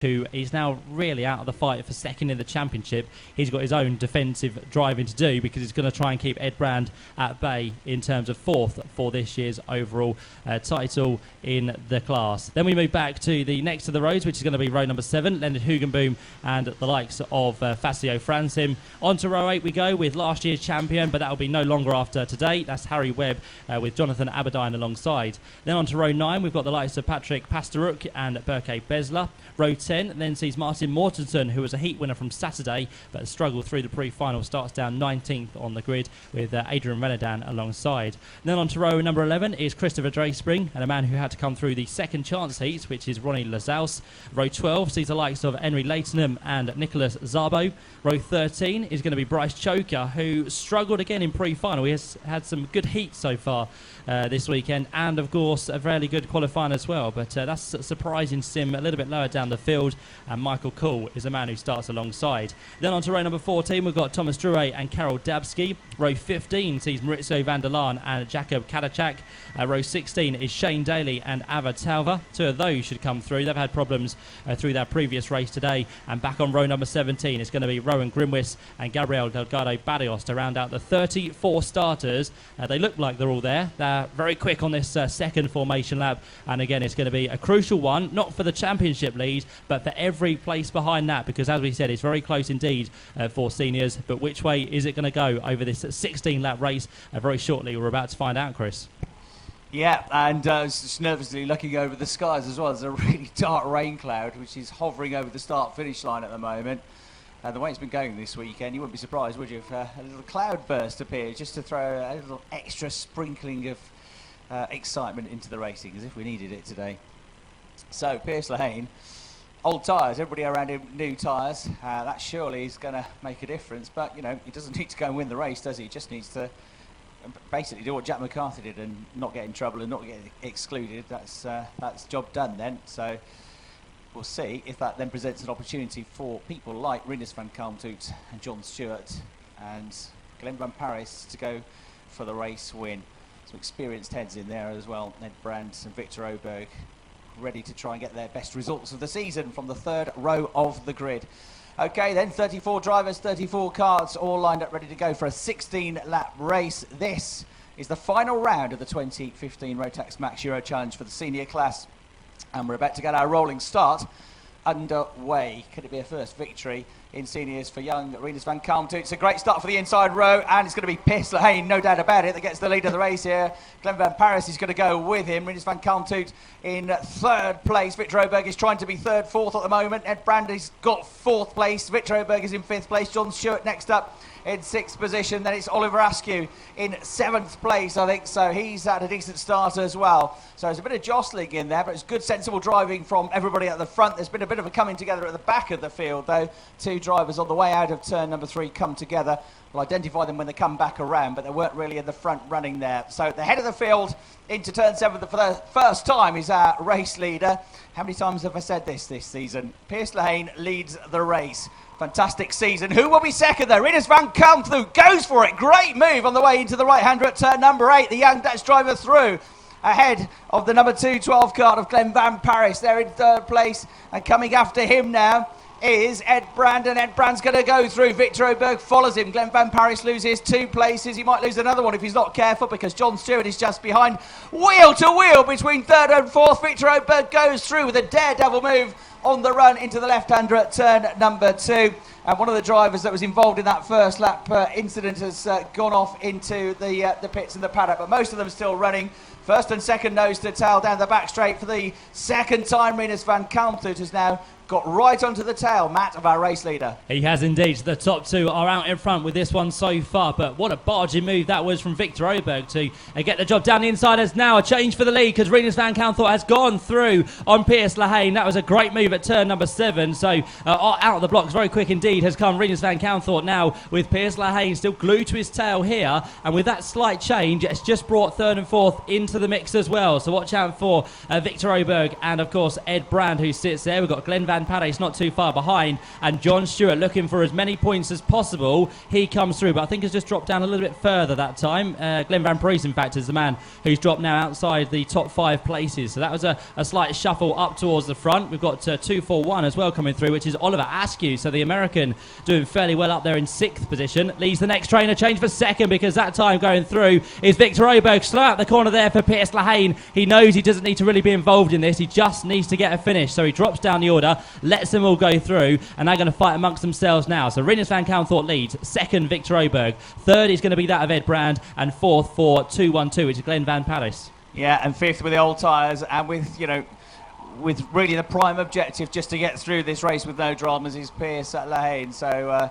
who is now really out of the fight for second in the championship. He's got his own defensive driving to do because he's going to try and keep Ed Brand at bay in terms of fourth for this year's overall title in the class. Then we move back to the next of the roads, which is going to be row number 7, Leonard Hugenboom and the likes of Fazio Fransim. On to row 8 we go with last year's champion, but that will be no longer after today. That's Harry Webb with Jonathan Aberdine alongside. Then on to row 9, we've got the likes of Patrick Pastoruk and Berke Besler. Row 10 then sees Martin Mortensen, who was a heat winner from Saturday but struggled through the pre-final, starts down 19th on the grid with Adrian Renadan alongside. Then on to row number 11 is Christopher Drayspring, and a man who had to come through the second chance heats, which is Ronnie Lazaus. Row 12 sees the likes of Henry Leightonham and Nicholas Zabo. Row 13 is going to be Bryce Choker, who struggled again in pre-final. He has had some good heats so far this weekend, and of course a fairly good qualifying as well, but that's surprising Sim a little bit lower down the field, and Michael Cool is the man who starts alongside. Then on to row number 14 we've got Thomas Drouet and Karol Dabski. Row 15 sees Maurizio van der Laan and Jakob Kadachak. Row 16 is Shane Daly and Ava Talva. Two of those should come through. They've had problems through their previous race today. And back on row number 17 it's going to be Rowan Grimwis and Gabriel Delgado Barrios to round out the 34 starters. They look like they're all there. They're very quick on this second formation lap, and again it's going to be a crucial one, not for the championship lead but for every place behind that, because as we said it's very close indeed for seniors. But which way is it going to go over this 16 lap race? Very shortly we're about to find out, Chris. Yeah, and just nervously looking over the skies as well. There's a really dark rain cloud which is hovering over the start-finish line at the moment. The way it's been going this weekend, you wouldn't be surprised, would you, if a little cloud burst appeared just to throw a little extra sprinkling of excitement into the racing, as if we needed it today. So, Pierce Lane, old tyres, everybody around him new tyres. That surely is going to make a difference, but, you know, he doesn't need to go and win the race, does he? He just needs to basically do what Jack McCarthy did and not get in trouble and not get excluded. That's job done then. So we'll see if that then presents an opportunity for people like Rinus van Kalmthout and John Stewart and Glenn Van Paris to go for the race win. Some experienced heads in there as well, Ed Brand and Victor Oberg, ready to try and get their best results of the season from the third row of the grid. Okay, then 34 drivers, 34 cars, all lined up ready to go for a 16-lap race. This is the final round of the 2015 Rotax Max Euro Challenge for the senior class. And we're about to get our rolling start underway. Could it be a first victory in seniors for young Rinus van Kalmthout? It's a great start for the inside row, and it's going to be Pierce Lane, no doubt about it, that gets the lead of the race here. Glenn Van Paris is going to go with him. Rinus van Kalmthout in third place. Victor Oberg is trying to be third, fourth at the moment. Ed Brand has got fourth place. Victor Oberg is in fifth place. John Stewart next up in sixth position. Then it's Oliver Askew in seventh place, I think. So he's had a decent start as well. So there's a bit of jostling in there, but it's good, sensible driving from everybody at the front. There's been a bit of a coming together at the back of the field, though. Two drivers on the way out of turn number 3 come together. We'll identify them when they come back around, but they weren't really in the front running there. So the head of the field into turn 7 for the first time is our race leader. How many times have I said this season? Pierce Lane leads the race. Fantastic season. Who will be second though? Rinus van Kalmthout goes for it. Great move on the way into the right-hander at turn number 8. The young Dutch driver through ahead of the number 212 card of Glenn Van Paris. They're in third place, and coming after him now is Ed Brand, and Ed Brand's going to go through. Victor Oberg follows him. Glenn Van Paris loses 2 places. He might lose another one if he's not careful, because John Stewart is just behind. Wheel to wheel between third and fourth. Victor Oberg goes through with a daredevil move on the run into the left-hander at turn number 2. And one of the drivers that was involved in that first lap incident has gone off into the pits in the paddock, but most of them still running. First and second nose to tail down the back straight for the second time. Rinus van Kalmthout has now got right onto the tail, Matt, of our race leader. He has indeed. The top two are out in front with this one so far, but what a barging move that was from Victor Oberg to get the job down the inside. As now a change for the lead, because Rinus van Kalmthout has gone through on Pierce Lane. That was a great move at turn number 7. So out of the blocks very quick indeed has come Rinus van Kalmthout now, with Pierce Lane still glued to his tail here, and with that slight change it's just brought third and fourth into the mix as well. So watch out for Victor Oberg and of course Ed Brand, who sits there. We've got Glenn Van Paris not too far behind, and John Stewart looking for as many points as possible. He comes through, but I think has just dropped down a little bit further that time. Glenn Van Paris, in fact, is the man who's dropped now outside the top 5 places. So that was a slight shuffle up towards the front. We've got 2-4-1 as well coming through, which is Oliver Askew. So the American doing fairly well up there in 6th position. Leads the next trainer change for 2nd, because that time going through is Victor Oberg. Slow out the corner there for Piers Lehane. He knows he doesn't need to really be involved in this. He just needs to get a finish. So he drops down the order, lets them all go through, and they're going to fight amongst themselves now. So Rinus van Kalmthout leads. 2nd, Victor Oberg. 3rd is going to be that of Ed Brand. And 4th for 2-1-2, which is Glenn Van Palis. Yeah, and 5th with the old tyres, and with, with really the prime objective just to get through this race with no dramas is Piers Lehane. So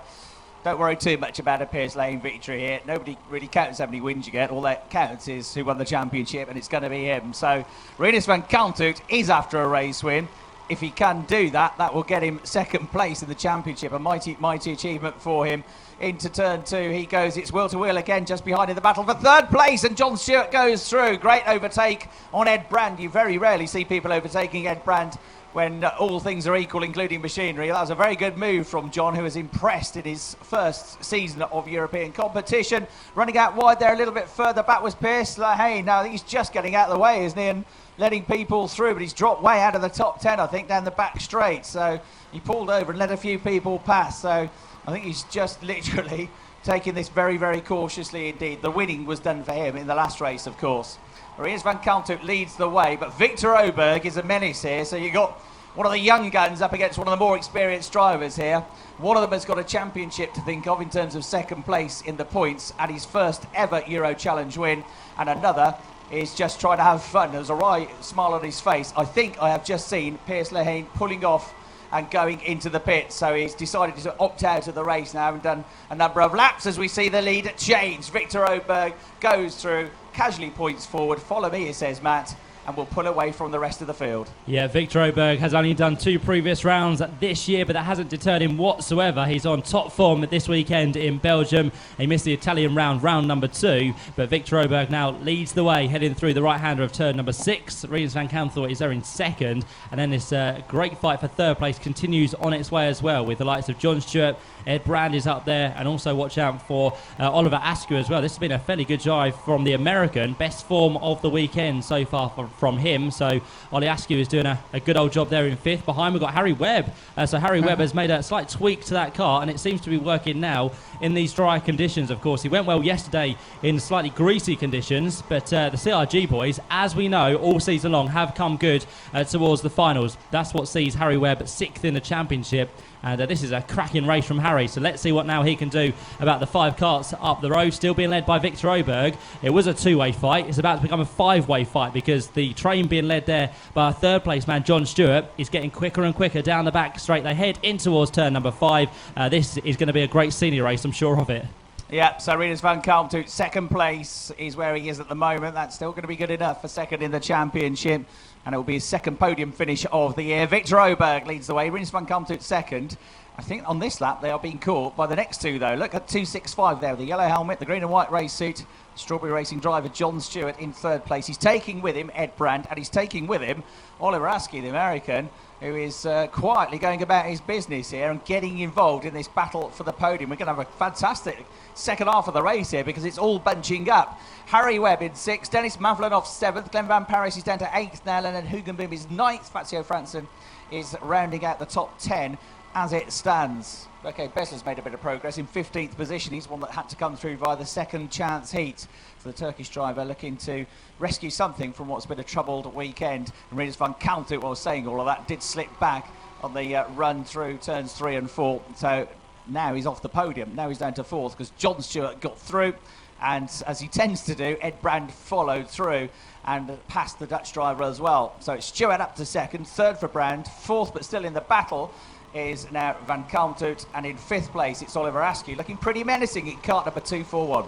don't worry too much about a Piers Lehane victory here. Nobody really counts how many wins you get. All that counts is who won the championship, and it's going to be him. So Rinus van Kalmthout is after a race win. If he can do that, that will get him 2nd place in the championship. A mighty, mighty achievement for him. Into turn 2 he goes. It's wheel to wheel again, just behind in the battle for 3rd place, and John Stewart goes through. Great overtake on Ed Brand. You very rarely see people overtaking Ed Brand when all things are equal, including machinery. That was a very good move from John, who was impressed in his first season of European competition. Running out wide there a little bit further back was Piers Lehane. Now he's just getting out of the way, isn't he, and letting people through, but he's dropped way out of the top 10, I think, down the back straight. So he pulled over and let a few people pass. So I think he's just literally taking this very, very cautiously indeed. The winning was done for him in the last race, of course. Rinus van Kalmthout leads the way, but Victor Oberg is a menace here. So you've got one of the young guns up against one of the more experienced drivers here. One of them has got a championship to think of in terms of 2nd place in the points at his first ever Euro Challenge win, and another is just trying to have fun. There's a wry smile on his face. I think I have just seen Piers Lehane pulling off and going into the pit, so he's decided to opt out of the race now and done a number of laps as we see the lead change. Victor Oberg goes through, casually points forward. Follow me, says Matt, and will pull away from the rest of the field. Yeah, Victor Oberg has only done 2 previous rounds this year, but that hasn't deterred him whatsoever. He's on top form this weekend in Belgium. He missed the Italian round number 2, but Victor Oberg now leads the way, heading through the right-hander of turn number 6. Rinus van Kalmthout is there in 2nd, and then this great fight for 3rd place continues on its way as well, with the likes of John Stewart. Ed Brand is up there, and also watch out for Oliver Askew as well. This has been a fairly good drive from the American. Best form of the weekend so far from him. So Ollie Askew is doing a good old job there in 5th. Behind we've got Harry Webb. So Harry Webb has made a slight tweak to that car, and it seems to be working now in these dry conditions. Of course, he went well yesterday in slightly greasy conditions, but the CRG boys, as we know, all season long have come good towards the finals. That's what sees Harry Webb 6th in the championship. And this is a cracking race from Harry, so let's see what now he can do about the 5 carts up the road, still being led by Victor Oberg. It was a 2-way fight. It's about to become a 5-way fight, because the train being led there by a 3rd place man, John Stewart, is getting quicker and quicker down the back straight. They head in towards turn number 5. This is going to be a great senior race, I'm sure of it. Yeah, so Rinus van Kalmthout, 2nd place is where he is at the moment. That's still going to be good enough for 2nd in the championship, and it will be his 2nd podium finish of the year. Victor Oberg leads the way. Rinus van Kalmthout 2nd. I think on this lap they are being caught by the next 2 though. Look at 265 there, the yellow helmet, the green and white race suit. Strawberry Racing driver John Stewart in 3rd place. He's taking with him Ed Brand, and he's taking with him Oliver Askew, the American, who is quietly going about his business here and getting involved in this battle for the podium. We're going to have a fantastic 2nd half of the race here, because it's all bunching up. Harry Webb in 6th, Dennis Mavlanoff 7th, Glenn Van Paris is down to 8th now, and then Hugenbim is 9th. Fazio Franson is rounding out the top 10 as it stands. Okay, Bessler's made a bit of progress in 15th position. He's one that had to come through via the 2nd chance heat for the Turkish driver, looking to rescue something from what's been a troubled weekend. And Rinus van Kalmthout, while saying all of that, did slip back on the run through turns 3 and 4. So now he's off the podium. Now he's down to 4th, because John Stewart got through, and as he tends to do, Ed Brand followed through and passed the Dutch driver as well. So it's Stewart up to 2nd, 3rd for Brand, 4th but still in the battle is now Van Kalmthout, and in 5th place it's Oliver Askew, looking pretty menacing in cart number 241.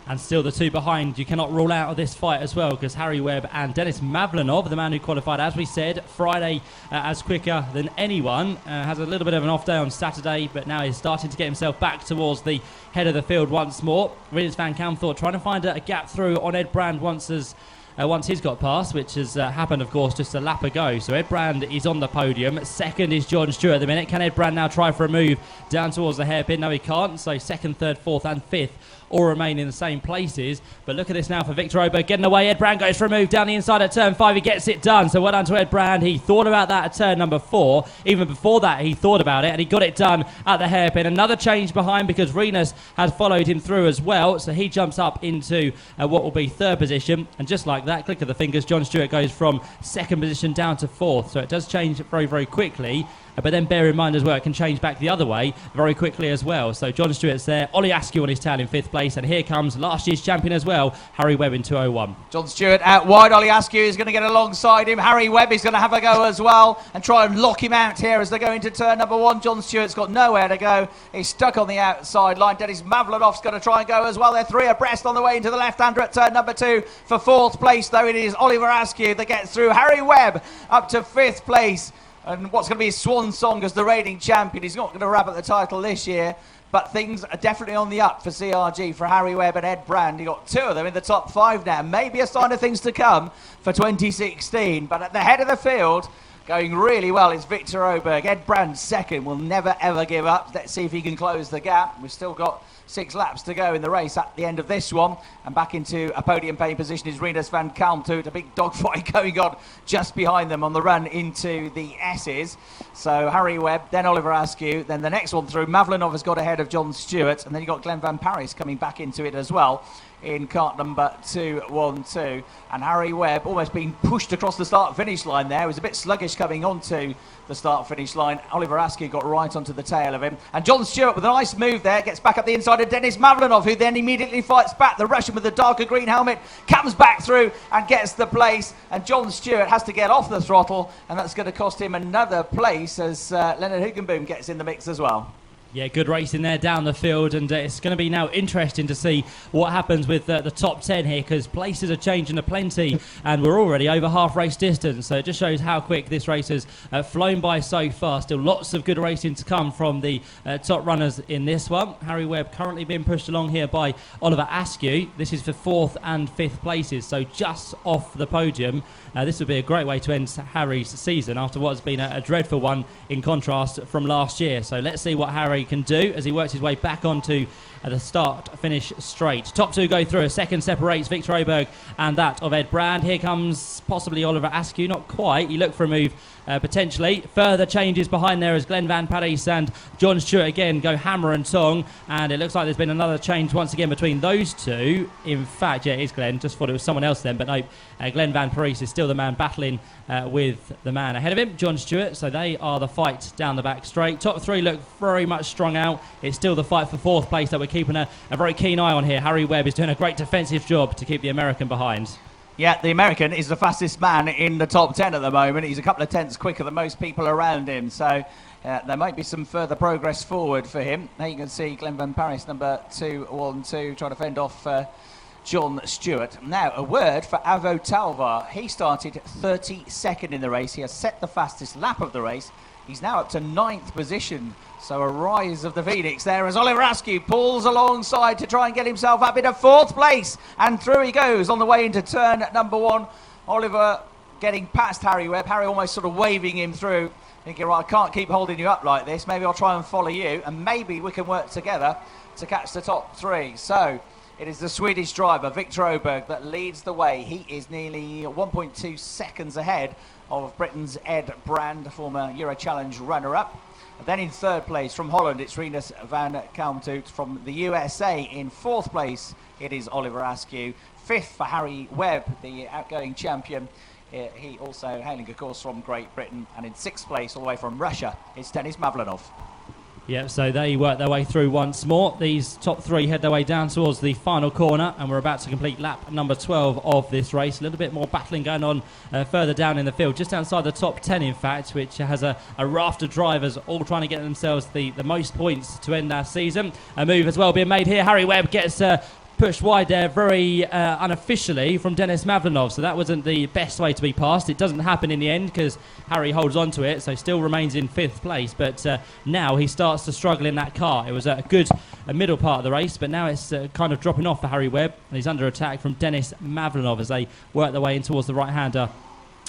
And still the 2 behind, you cannot rule out of this fight as well, because Harry Webb and Dennis Mavlanov, the man who qualified, as we said, Friday as quicker than anyone, has a little bit of an off day on Saturday, but now he's starting to get himself back towards the head of the field once more. Rinus van Kalmthout trying to find a gap through on Ed Brand once as once he's got past, which has happened, of course, just a lap ago. So Ed Brand is on the podium. Second is John Stewart at the minute. Can Ed Brand now try for a move down towards the hairpin? No, he can't. So second, third, fourth and fifth all remain in the same places. But look at this now for Victor Oberg getting away. Ed Brand goes for a move down the inside at turn 5. He gets it done. So well done to Ed Brand. He thought about that at turn number 4. Even before that, he thought about it and he got it done at the hairpin. Another change behind because Renus had followed him through as well. So he jumps up into what will be third position. And just like that, click of the fingers, John Stewart goes from second position down to fourth. So it does change very, very quickly. But then bear in mind as well, it can change back the other way very quickly as well. So John Stewart's there, Ollie Askew on his tail in 5th place, and here comes last year's champion as well, Harry Webb in 2:01. John Stewart out wide, Ollie Askew is going to get alongside him. Harry Webb is going to have a go as well and try and lock him out here as they go into turn number 1. John Stewart's got nowhere to go. He's stuck on the outside line. Dennis Mavlanov's going to try and go as well. They're 3 abreast on the way into the left-hander at turn number 2. For 4th place, though, it is Oliver Askew that gets through. Harry Webb up to 5th place. And what's going to be his swan song as the reigning champion. He's not going to wrap up the title this year, but things are definitely on the up for CRG, for Harry Webb and Ed Brand. You've got 2 of them in the top 5 now. Maybe a sign of things to come for 2016. But at the head of the field, going really well, is Victor Oberg. Ed Brand second, will never ever give up. Let's see if he can close the gap. We've still got 6 laps to go in the race at the end of this one. And back into a podium paying position is Renus van Kalmthout. A big dogfight going on just behind them on the run into the S's. So Harry Webb, then Oliver Askew, then the next one through. Mavlanov has got ahead of John Stewart, and then you've got Glenn Van Paris coming back into it as well in cart number 212. And Harry Webb almost being pushed across the start-finish line there. He was a bit sluggish coming onto the start-finish line. Oliver Askew got right onto the tail of him. And John Stewart with a nice move there, gets back up the inside of Dennis Mavlanov, who then immediately fights back. The Russian with the darker green helmet comes back through and gets the place. And John Stewart has to get off the throttle, and that's going to cost him another place as Leonard Hoogenboom gets in the mix as well. Yeah, good racing there down the field, and it's going to be now interesting to see what happens with the top 10 here, because places are changing a plenty, and we're already over half race distance, so it just shows how quick this race has flown by so far. Still lots of good racing to come from the top runners in this one. Harry Webb currently being pushed along here by Oliver Askew. This is for 4th and 5th places, so just off the podium. This would be a great way to end Harry's season after what has been a dreadful one in contrast from last year. So let's see what Harry can do as he works his way back onto the start-finish straight. Top 2 go through. A second separates Victor Oberg and that of Ed Brand. Here comes possibly Oliver Askew. Not quite. He looked for a move potentially. Further changes behind there as Glenn Van Paris and John Stewart again go hammer and tong. And it looks like there's been another change once again between those two. In fact, yeah, it is Glenn. Just thought it was someone else then. But no, Glenn Van Paris is still the man battling with the man ahead of him, John Stewart. So they are the fight down the back straight. Top 3 look very much strung out. It's still the fight for 4th place that we're keeping a very keen eye on here. Harry Webb is doing a great defensive job to keep the American behind. Yeah, the American is the fastest man in the top 10 at the moment. He's a couple of tenths quicker than most people around him. So there might be some further progress forward for him. Now you can see Glenn Van Paris, number 212, trying to fend off John Stewart. Now, a word for Avo Talvar. He started 32nd in the race. He has set the fastest lap of the race. He's now up to 9th position. So a rise of the Phoenix there as Oliver Askew pulls alongside to try and get himself up into 4th place. And through he goes on the way into turn number 1. Oliver getting past Harry Webb. Harry almost sort of waving him through, thinking, right, I can't keep holding you up like this. Maybe I'll try and follow you, and maybe we can work together to catch the top 3. So it is the Swedish driver, Victor Oberg, that leads the way. He is nearly 1.2 seconds ahead of Britain's Ed Brand, former Euro Challenge runner-up. Then in 3rd place from Holland, it's Renus van Kalmthout. From the USA in 4th place, it is Oliver Askew. 5th for Harry Webb, the outgoing champion. He also hailing, of course, from Great Britain. And in 6th place, all the way from Russia, it's Dennis Mavlanov. Yeah, so they work their way through once more. These top 3 head their way down towards the final corner, and we're about to complete lap number 12 of this race. A little bit more battling going on further down in the field, just outside the top 10, in fact, which has a raft of drivers all trying to get themselves the most points to end their season. A move as well being made here. Harry Webb gets pushed wide there very unofficially from Denis Mavlinov, so that wasn't the best way to be passed. It doesn't happen in the end because Harry holds on to it, so still remains in 5th place, but now he starts to struggle in that car. It was a good middle part of the race, but now it's kind of dropping off for Harry Webb, and he's under attack from Denis Mavlinov as they work their way in towards the right-hander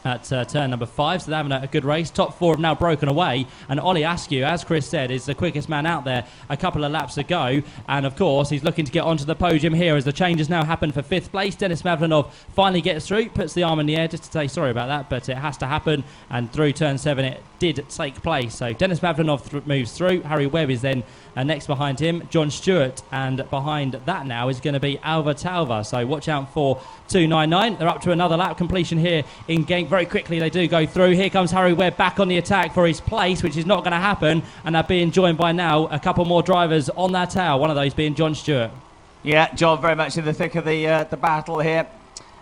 at turn number 5, so they're having a good race. Top 4 have now broken away, and Ollie Askew, as Chris said, is the quickest man out there a couple of laps ago, and of course he's looking to get onto the podium here as the changes now happen for 5th place. Denis Mavlinov finally gets through, puts the arm in the air just to say sorry about that, but it has to happen, and through turn 7 it did take place. So Denis Mavlinov moves through. Harry Webb is then next behind him, John Stewart, and behind that now is going to be Alva Talva. So watch out for 299. They're up to another lap completion here in Genk. Very quickly they do go through. Here comes Harry Webb back on the attack for his place, which is not going to happen, and they're being joined by now a couple more drivers on their tail, one of those being John Stewart. Yeah, John very much in the thick of the battle here,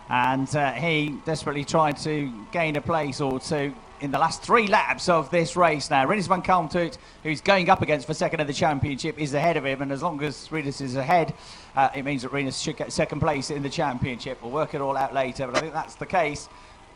and he desperately tried to gain a place or two in the last 3 laps of this race now. Rinus van Kalmthout, who's going up against for second in the championship, is ahead of him, and as long as Rinus is ahead, it means that Rinus should get second place in the championship. We'll work it all out later, but I think that's the case.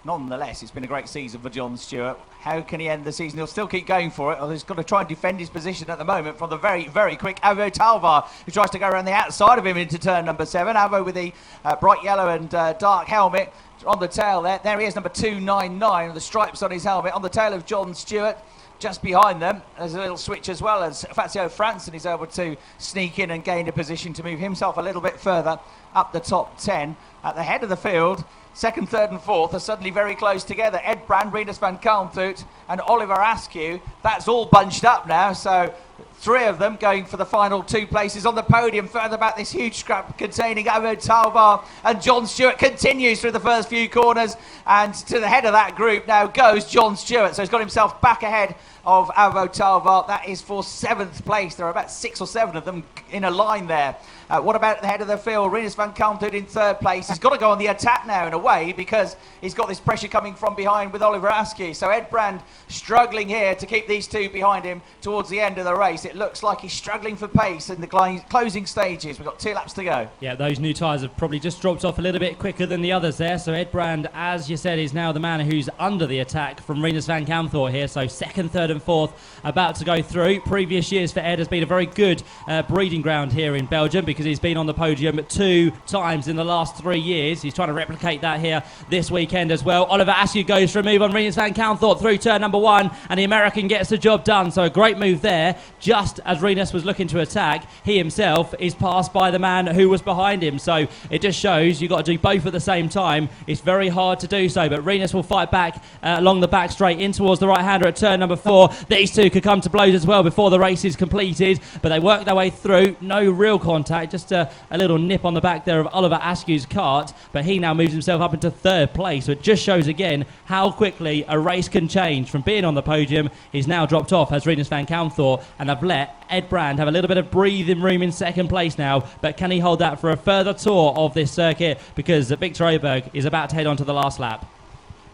Nonetheless, it's been a great season for John Stewart. How can he end the season? He'll still keep going for it, although he's got to try and defend his position at the moment from the very, very quick Alva Talva, who tries to go around the outside of him into turn number 7. Alva with the bright yellow and dark helmet on the tail there. There he is, number 299, with the stripes on his helmet, on the tail of John Stewart. Just behind them, there's a little switch as well as Fazio Franson is able to sneak in and gain a position to move himself a little bit further up the top 10. At the head of the field, 2nd, 3rd and 4th are suddenly very close together. Ed Brand, Rinus van Kalmthout and Oliver Askew. That's all bunched up now, so 3 of them going for the final 2 places on the podium. Further back, this huge scrap containing Alva Talva, and John Stewart continues through the first few corners, and to the head of that group now goes John Stewart, so he's got himself back ahead of Alva Talva. That is for 7th place. There are about 6 or 7 of them in a line there. What about at the head of the field? Rinus van Kalmthout in 3rd place. He's got to go on the attack now in a way because he's got this pressure coming from behind with Oliver Askew. So Ed Brand struggling here to keep these 2 behind him towards the end of the race. It looks like he's struggling for pace in the closing stages. We've got 2 laps to go. Yeah, those new tyres have probably just dropped off a little bit quicker than the others there. So Ed Brand, as you said, is now the man who's under the attack from Rinus van Kalmthout here. So 2nd, 3rd and 4th about to go through. Previous years for Ed has been a very good breeding ground here in Belgium because he's been on the podium 2 times in the last 3 years. He's trying to replicate that here this weekend as well. Oliver Askew goes for a move on Rinus van Kalmthout through turn number 1, and the American gets the job done. So a great move there. Just as Rinus was looking to attack, he himself is passed by the man who was behind him. So it just shows you've got to do both at the same time. It's very hard to do so, but Rinus will fight back along the back straight in towards the right-hander at turn number 4. These 2 could come to blows as well before the race is completed, but they work their way through. No real contact, just a little nip on the back there of Oliver Askew's kart, but he now moves himself up into 3rd place. So it just shows again how quickly a race can change. From being on the podium, he's now dropped off as Rinus van Kalmthout, and have let Ed Brand have a little bit of breathing room in 2nd place now, but can he hold that for a further tour of this circuit, because Victor Oberg is about to head on to the last lap.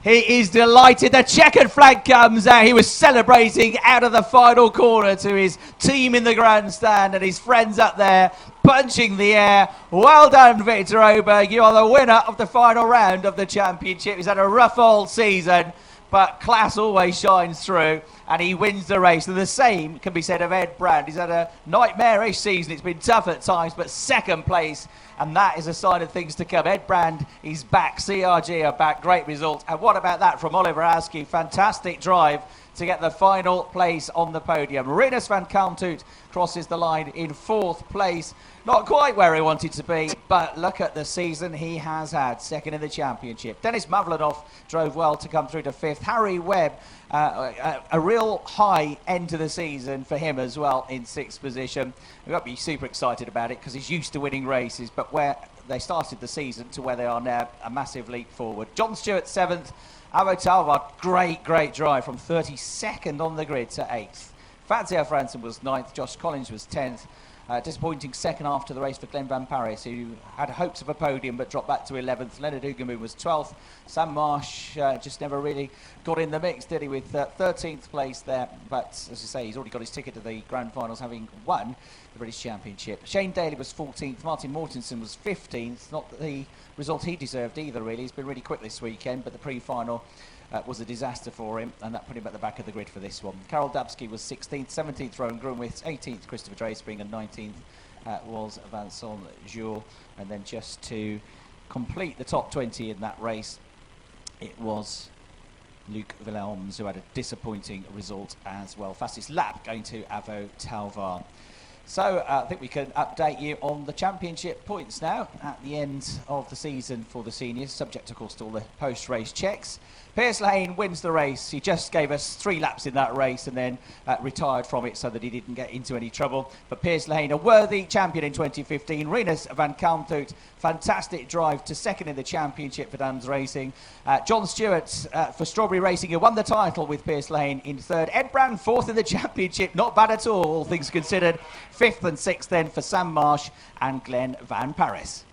He is delighted. The checkered flag comes out. He was celebrating out of the final corner to his team in the grandstand and his friends up there punching the air. Well done, Victor Oberg. You are the winner of the final round of the championship. He's had a rough old season, but class always shines through, and he wins the race. And the same can be said of Ed Brand. He's had a nightmarish season. It's been tough at times, but 2nd place, and that is a sign of things to come. Ed Brand is back. CRG are back. Great result. And what about that from Oliver Askew? Fantastic drive to get the final place on the podium. Rinus van Kalmthout crosses the line in 4th place. Not quite where he wanted to be, but look at the season he has had. 2nd in the championship. Denis Mavlinov drove well to come through to 5th. Harry Webb, a real high end to the season for him as well in 6th position. We've got to be super excited about it because he's used to winning races, but where they started the season to where they are now, a massive leap forward. John Stewart 7th. Alva Talva, great drive from 32nd on the grid to 8th. Fazio Franson was 9th. Josh Collins was 10th. Disappointing second half to the race for Glenn Van Paris, who had hopes of a podium but dropped back to 11th. Leonard Ugamu was 12th. Sam Marsh just never really got in the mix, did he, with 13th place there. But as I say, he's already got his ticket to the Grand Finals, having won the British Championship. Shane Daly was 14th. Martin Mortensen was 15th. Not the result he deserved either, really. He's been really quick this weekend, but the pre-final was a disaster for him, and that put him at the back of the grid for this one. Carol Dabsky was 16th, 17th Rowan Grunwith, 18th Christopher Drayspring, and 19th was Vincent Jour. And then just to complete the top 20 in that race, it was Luc Wilhelms, who had a disappointing result as well. Fastest lap going to Avo Talvar. So I think we can update you on the championship points now at the end of the season for the seniors, subject of course to all the post-race checks. Piers Lane wins the race. He just gave us 3 laps in that race and then retired from it so that he didn't get into any trouble. But Piers Lane, a worthy champion in 2015. Rinus van Kalmthout, fantastic drive to second in the championship for Dan's Racing. John Stewart for Strawberry Racing, who won the title with Piers Lane in third. Ed Brand, fourth in the championship, not bad at all things considered. 5th and 6th then for Sam Marsh and Glenn Van Paris.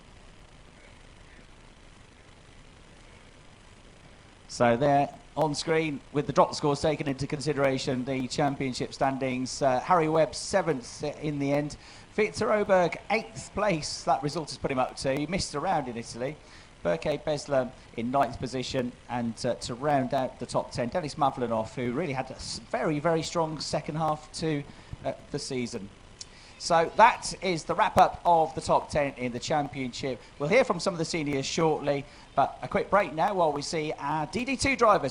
So there on screen, with the drop scores taken into consideration, the championship standings. Harry Webb 7th in the end. Victor Oberg 8th place. That result has put him up to. He missed a round in Italy. Berke Besler in 9th position, and to round out the top 10, Denis Mavlanov, who really had a very, very strong second half to the season. So that is the wrap-up of the top 10 in the championship. We'll hear from some of the seniors shortly, but a quick break now while we see our DD2 drivers